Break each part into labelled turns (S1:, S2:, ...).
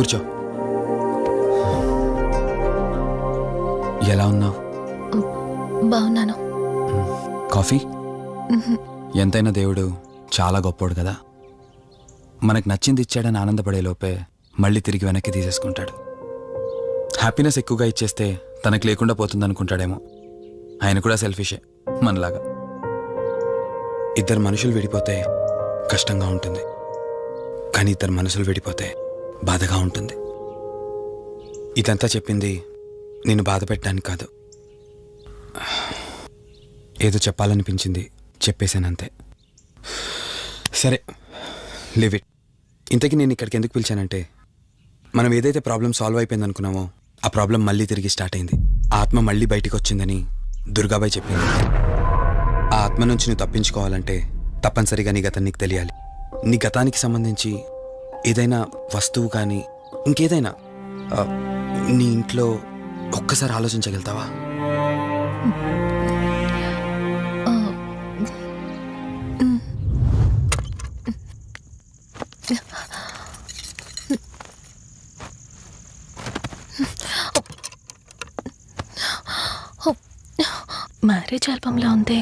S1: కూర్చో. ఎలా ఉన్నావు?
S2: బాగున్నాను.
S1: కాఫీ? ఎంతైనా దేవుడు చాలా గొప్పోడు కదా. మనకు నచ్చింది ఇచ్చాడని ఆనందపడే లోపే మళ్ళీ తిరిగి వెనక్కి తీసేసుకుంటాడు. హ్యాపీనెస్ ఎక్కువగా ఇచ్చేస్తే తనకు లేకుండా పోతుందనుకుంటాడేమో. ఆయన కూడా సెల్ఫిషే మనలాగా. ఇద్దరు మనుషులు విడిపోతే కష్టంగా ఉంటుంది, కానీ ఇద్దరు మనసులు విడిపోతే బాధగా ఉంటుంది. ఇదంతా చెప్పింది నిన్ను బాధ పెట్టడానికి కాదు, ఏదో చెప్పాలనిపించింది చెప్పేశానంతే. సరే, లివ్ ఇట్. ఇంతకీ నేను ఇక్కడికి ఎందుకు పిలిచానంటే, మనం ఏదైతే ప్రాబ్లం సాల్వ్ అయిపోయింది అనుకున్నామో ఆ ప్రాబ్లం మళ్ళీ తిరిగి స్టార్ట్ అయింది. ఆ ఆత్మ మళ్ళీ బయటికి వచ్చిందని దుర్గాబాయ్ చెప్పింది. ఆ ఆత్మ నుంచి నువ్వు తప్పించుకోవాలంటే తప్పనిసరిగా నీ గతం నీకు తెలియాలి. నీ గతానికి సంబంధించి ఏదైనా వస్తువు కానీ ఇంకేదైనా నీ ఇంట్లో ఒక్కసారి ఆలోచించగలుగుతావా?
S2: మ్యారేజ్ ఆల్బంలా ఉంది.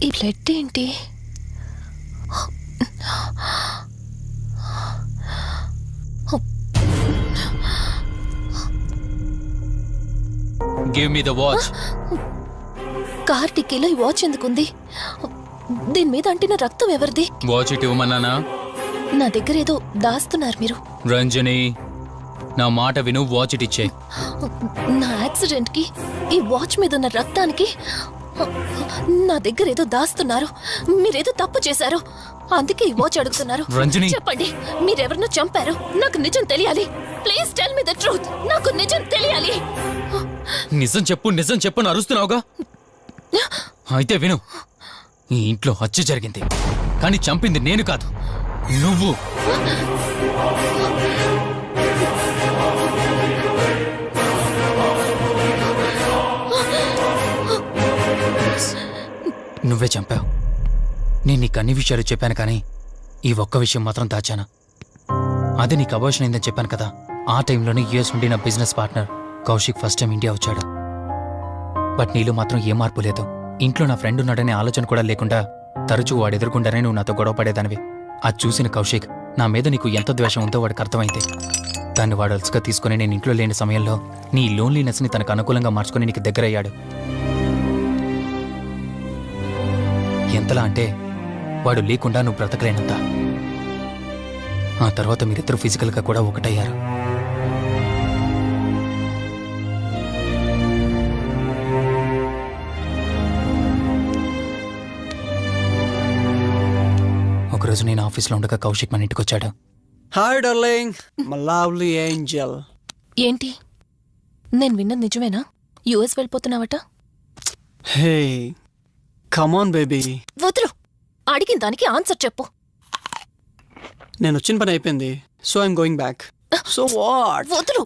S2: ఈ బ్లడ్ ఏంటి?
S3: Give me the watch.
S2: Car టిక్కీలో ఈ వాచ్ ఎందుకుంది? దీని మీద అంటిన రక్తం ఎవరిది?
S3: వాచ్ ఇటు ఇవ్వమన్నానా?
S2: నా దగ్గర ఏదో దాస్తున్నారు మీరు.
S3: రంజని, నా మాట విను, వాచ్ ఇటు ఇచ్చే.
S2: నా యాక్సిడెంట్ కి ఈ వాచ్ మీద ఉన్న రక్తానికి నా దగ్గర ఏదో దాస్తున్నారు. మీరేదో తప్పు చేశారు, అందుకే ఈ వాచ్ అడుగుతున్నారు.
S3: రంజని,
S2: చెప్పండి, మీరెవరినో చంపారు. నాకు నిజం తెలియాలి. Please tell me the truth. నాకు నిజం తెలియాలి.
S3: నిజం చెప్పు, నిజం చెప్పు అని అరుస్తున్నావుగా. అయితే విను, ఈ ఇంట్లో హత్య జరిగింది, కానీ చంపింది నేను కాదు, నువ్వు. నువ్వే చంపావు. నేను నీకు అన్ని విషయాలు చెప్పాను, కానీ ఈ ఒక్క విషయం మాత్రం దాచాను. అది నీకు అబార్షన్ అయిందని చెప్పాను కదా. ఆ టైంలోనే యూఎస్ నుండి నా business partner Kaushik first time India వచ్చాడు. బట్ నీలో మాత్రం ఏ మార్పు లేదు. ఇంట్లో నా ఫ్రెండ్ ఉన్నాడనే ఆలోచన కూడా లేకుండా తరచూ వాడు ఎదుర్కొంటానే నువ్వు నాతో గొడవ పడేదానివి. అది చూసిన కౌశిక్ నా మీద నీకు ఎంత ద్వేషం ఉందో వాడికి అర్థమైంది. దాన్ని వాడు అలసిగా తీసుకుని నేను ఇంట్లో లేని సమయంలో నీ లోన్లీనెస్ని తనకు అనుకూలంగా మార్చుకుని నీకు దగ్గరయ్యాడు. ఎంతలా అంటే వాడు లేకుండా నువ్వు బ్రతకలేనంత. ఆ తర్వాత మీరిద్దరూ ఫిజికల్గా కూడా ఒకటయ్యారు. ఒకరోజు నేను ఆఫీస్లో ఉండగా కౌశిక్ మన ఇంటికి వచ్చాడు.
S4: Hi darling, my lovely angel.
S2: ఏంటి, నేను విన్నది నిజమేనా? యుఎస్ వెళ్ళిపోతున్నావట?
S4: Hey come on baby.
S2: వదులు, అడిగిన దానికి ఆన్సర్ చెప్పు.
S4: నేను వచ్చిన పని అయిపోయింది, so I'm going back. So what?
S2: వదులు.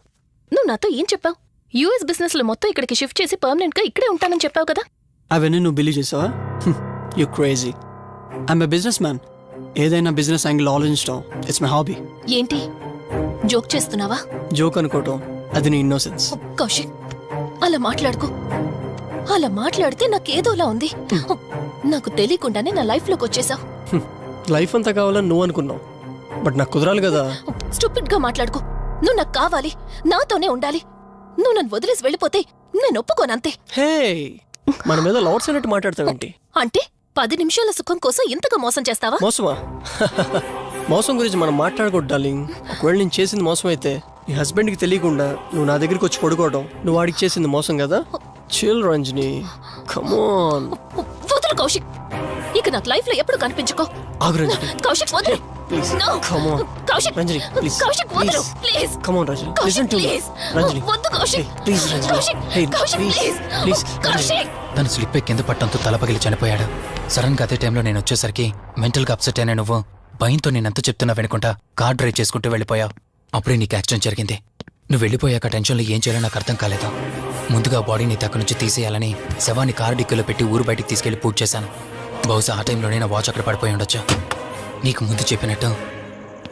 S2: నువ్వు నాతో ఏం చెప్పావు? యుఎస్ బిజినెస్ లో మొత్తం ఇక్కడికి షిఫ్ట్ చేసి పర్మనెంట్ గా ఇక్కడే ఉంటానని చెప్పావు కదా.
S4: అవన్నీ నువ్వు బిలీవ్ చేసావా? You crazy. I'm a business man. ఏదైనా బిజినెస్ యాంగిల్ ఆలోచించడం ఇట్స్ మై హాబీ.
S2: ఏంటి, జోక్ చేస్తున్నావా?
S4: జోక్ అనుకోవటం అది నీ ఇన్నోసెన్స్.
S2: కౌశిక్, అలా మాట్లాడుకో. అలా మాట్లాడితే నాకేదోలా ఉంది. నాకు తెలియకుండానే నా లైఫ్ లోకి వచ్చేసావు.
S4: లైఫ్ అంతా కావాలని నువ్వు అనుకున్నావు, బట్ నాకు కుదరాలి కదా.
S2: స్టూపిడ్ గా మాట్లాడుకో. నువ్వు నాకు కావాలి, నాతోనే ఉండాలి. నువ్వు నన్ను వదిలేసి వెళ్ళిపోతే నేను ఒప్పుకోనంతే.
S4: హే మన మీద లవర్స్ అన్నట్టు మాట్లాడతావేంటి?
S2: అంటే 10 నిమిషాల సుఖం కోసం ఇంతగా మోసం చేస్తావా?
S4: మోసమా? మోసం గురించి మనం మాట్లాడకూడదు డార్లింగ్. ఒకవేళ నేను చేసింది మోసం అయితే నీ హస్బెండ్కి తెలియకుండా నువ్వు నా దగ్గరికి వచ్చి పడుకోవడం నువ్వు వాడికి చేసింది మోసం కదా. Chill Ranjani, come on.
S2: వదులు కౌశిక్, ఇక నాకు లైఫ్ లో ఎప్పుడు కనిపించుకో.
S4: ఆగు రంజని,
S2: కౌశిక్ వదులు.
S4: Please.
S2: No.
S4: Come on
S2: Kaushik,
S4: Ranjani, please.
S2: Kaushik వదులు please.
S4: Come on Ranjani, listen
S2: Kaushik
S4: to me.
S2: Please.
S4: Ranjani,
S2: వద్దు Kaushik.
S4: Please Ranjani.
S2: Kaushik,
S4: hey
S2: Kaushik
S4: please
S2: please.
S4: Please.
S2: Kaushik.
S3: తను స్లిప్ అయి కింద పట్టడంతో తలపగిలి చనిపోయాడు. సడన్ గా అదే టైంలో నేను వచ్చేసరికి మెంటల్ గా అప్సెట్ అయినా నువ్వు భయంతో నేనెంత చెప్తున్నా వెనుకుంటా కార్ డ్రైవ్ చేసుకుంటూ వెళ్ళిపోయావు. అప్పుడే నీకు యాక్సిడెంట్ జరిగింది. నువ్వు వెళ్ళిపోయాక టెన్షన్లో ఏం చేయాలో నాకు అర్థం కాలేదు. ముందుగా బాడీని అక్కడి నుంచి తీసేయాలని శవాన్ని కారు డిక్కీలో పెట్టి ఊరు బయటికి తీసుకెళ్లి పూజ చేశాను. బహుశా ఆ టైంలోనే నా వాచ్ అక్కడ పడిపోయి ఉండొచ్చు. నీకు ముందు చెప్పినట్టు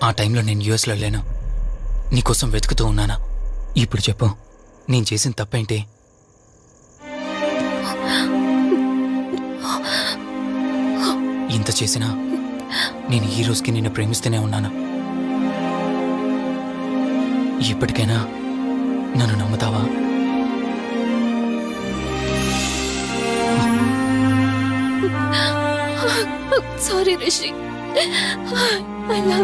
S3: ఆ టైంలో నేను యూఎస్లో లేను. నీకోసం వెతుకుతూ ఉన్నానా. ఇప్పుడు చెప్పు, నేను చేసిన తప్పేంటి? ఇంత చేసినా నేను ఈ రోజుకి నిన్ను ప్రేమిస్తూనే ఉన్నాను. ఇప్పటికైనా నన్ను నమ్ముతావా?
S2: Sorry Rishi, I love